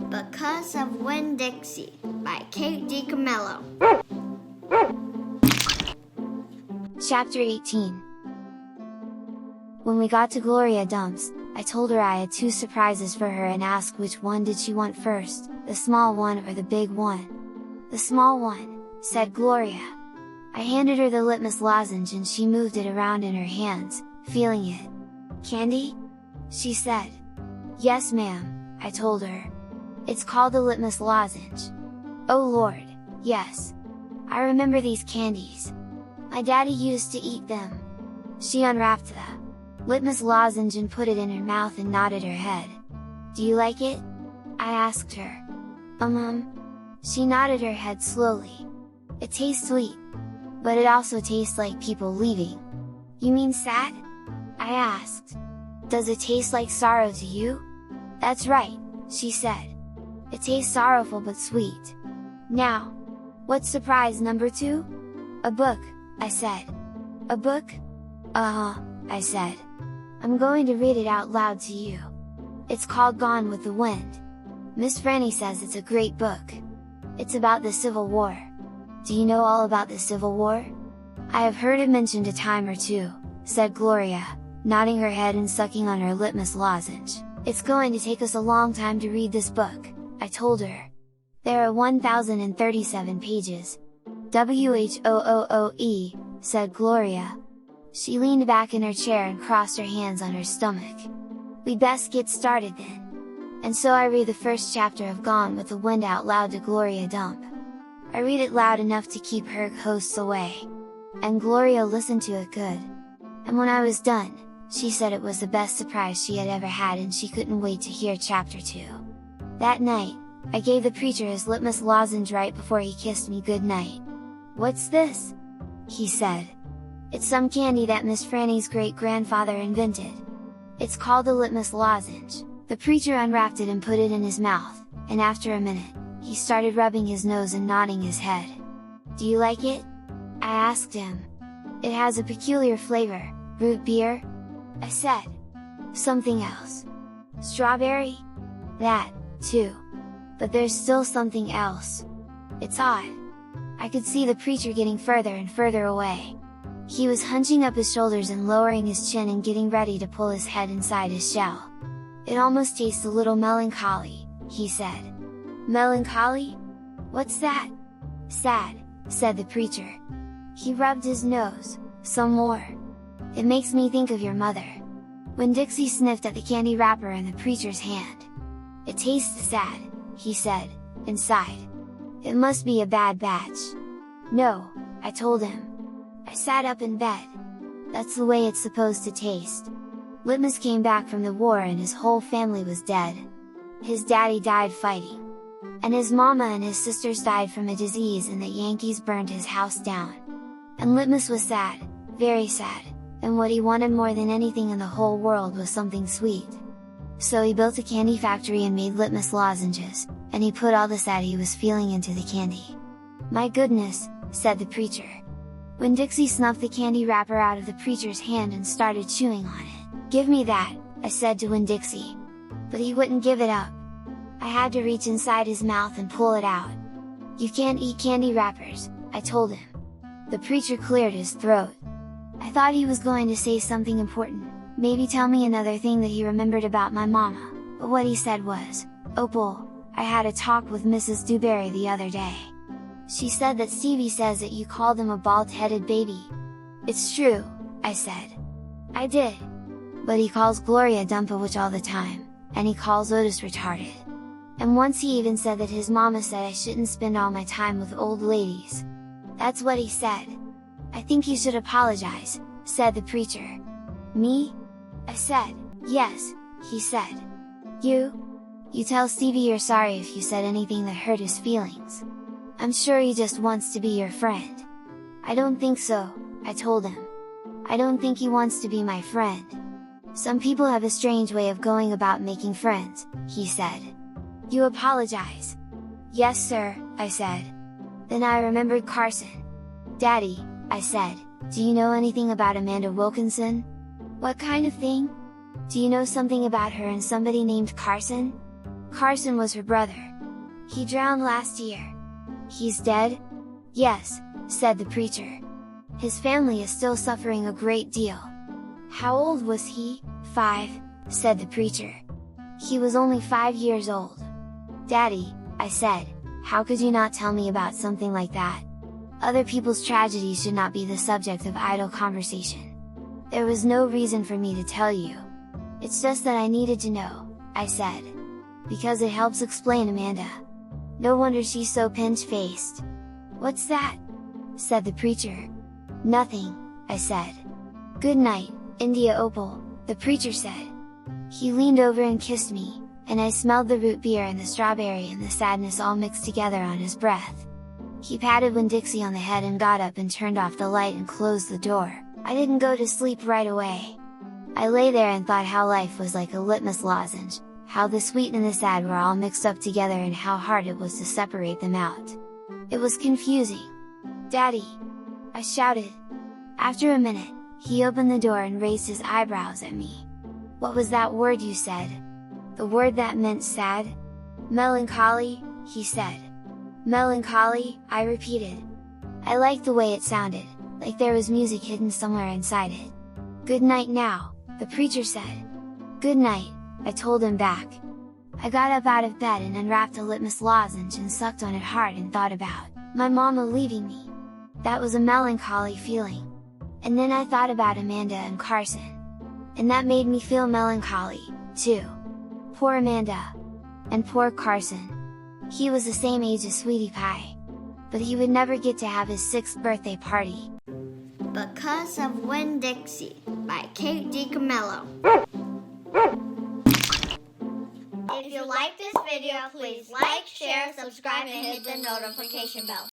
Because of Winn Dixie by DiCamillo. Chapter 18. When we got to Gloria Dump's, I told her I had 2 surprises for her and asked which one did she want first, the small one or the big one. "The small one," said Gloria. I handed her the litmus lozenge and she moved it around in her hands, feeling it. "Candy?" she said. "Yes ma'am," I told her. "It's called the litmus lozenge." "Oh Lord, yes! I remember these candies. My daddy used to eat them." She unwrapped the litmus lozenge and put it in her mouth and nodded her head. "Do you like it?" I asked her. She nodded her head slowly. "It tastes sweet. But it also tastes like people leaving." "You mean sad?" I asked. "Does it taste like sorrow to you?" "That's right," she said. "It tastes sorrowful but sweet." "Now, what's surprise number 2? "A book," I said. "A book?" "Uh-huh," I said. "I'm going to read it out loud to you. It's called Gone with the Wind. Miss Franny says it's a great book. It's about the Civil War. Do you know all about the Civil War?" "I have heard it mentioned a time or 2, said Gloria, nodding her head and sucking on her litmus lozenge. "It's going to take us a long time to read this book," I told her. "There are 1037 pages. "Whooe, said Gloria. She leaned back in her chair and crossed her hands on her stomach. "We'd best get started then." And so I read the first chapter of Gone with the Wind out loud to Gloria Dump. I read it loud enough to keep her hosts away. And Gloria listened to it good. And when I was done, she said it was the best surprise she had ever had and she couldn't wait to hear chapter 2. That night, I gave the preacher his litmus lozenge right before he kissed me goodnight. "What's this?" he said. "It's some candy that Miss Franny's great-grandfather invented. It's called the litmus lozenge." The preacher unwrapped it and put it in his mouth, and after a minute, he started rubbing his nose and nodding his head. "Do you like it?" I asked him. "It has a peculiar flavor, root beer?" I said. "Something else. Strawberry?" "That, too. But there's still something else. It's odd." I could see the preacher getting further and further away. He was hunching up his shoulders and lowering his chin and getting ready to pull his head inside his shell. "It almost tastes a little melancholy," he said. "Melancholy? What's that?" "Sad," said the preacher. He rubbed his nose, "Some more. It makes me think of your mother." Winn Dixie sniffed at the candy wrapper in the preacher's hand. "It tastes sad," he said, and sighed. "It must be a bad batch." "No," I told him. I sat up in bed. "That's the way it's supposed to taste." Litmus came back from the war and his whole family was dead. His daddy died fighting. And his mama and his sisters died from a disease and the Yankees burned his house down. And Litmus was sad, very sad, and what he wanted more than anything in the whole world was something sweet. So he built a candy factory and made litmus lozenges, and he put all the sad he was feeling into the candy. "My goodness," said the preacher. Winn Dixie snuffed the candy wrapper out of the preacher's hand and started chewing on it. "Give me that," I said to Winn Dixie. But he wouldn't give it up. I had to reach inside his mouth and pull it out. "You can't eat candy wrappers," I told him. The preacher cleared his throat. I thought he was going to say something important, maybe tell me another thing that he remembered about my mama, but what he said was, "Opal, I had a talk with Mrs. Dewberry the other day. She said that Stevie says that you called him a bald-headed baby." "It's true," I said. "I did. But he calls Gloria Dump a witch all the time, and he calls Otis retarded. And once he even said that his mama said I shouldn't spend all my time with old ladies. That's what he said." "I think you should apologize," said the preacher. "Me?" I said. "Yes," he said. You tell Stevie you're sorry if you said anything that hurt his feelings. I'm sure he just wants to be your friend." "I don't think so," I told him. "I don't think he wants to be my friend. Some people have a strange way of going about making friends," he said. "You apologize?" "Yes sir," I said. Then I remembered Carson. "Daddy," I said, "do you know anything about Amanda Wilkinson?" "What kind of thing?" "Do you know something about her and somebody named Carson?" Carson was her brother. He drowned last year. He's dead? Yes, said the preacher. His family is still suffering a great deal. How old was he? 5, said the preacher. He was only 5 years old. Daddy, I said, how could you not tell me about something like that? Other people's tragedies should not be the subject of idle conversation. There was no reason for me to tell you. It's just that I needed to know, I said. Because it helps explain Amanda. No wonder she's so pinch-faced. What's that? Said the preacher. Nothing, I said. Good night, India Opal, the preacher said. He leaned over and kissed me, and I smelled the root beer and the strawberry and the sadness all mixed together on his breath. He patted Winn Dixie on the head and got up and turned off the light and closed the door. I didn't go to sleep right away. I lay there and thought how life was like a litmus lozenge, how the sweet and the sad were all mixed up together and how hard it was to separate them out. It was confusing. Daddy! I shouted. After a minute, he opened the door and raised his eyebrows at me. What was that word you said? The word that meant sad? Melancholy, he said. Melancholy, I repeated. I liked the way it sounded, like there was music hidden somewhere inside it. Good night now, the preacher said. Good night, I told him back. I got up out of bed and unwrapped a litmus lozenge and sucked on it hard and thought about my mama leaving me. That was a melancholy feeling. And then I thought about Amanda and Carson. And that made me feel melancholy, too. Poor Amanda. And poor Carson. He was the same age as Sweetie Pie. But he would never get to have his 6th birthday party. Because of Winn Dixie by DiCamillo. If you like this video, please like, share, subscribe, and hit the notification bell.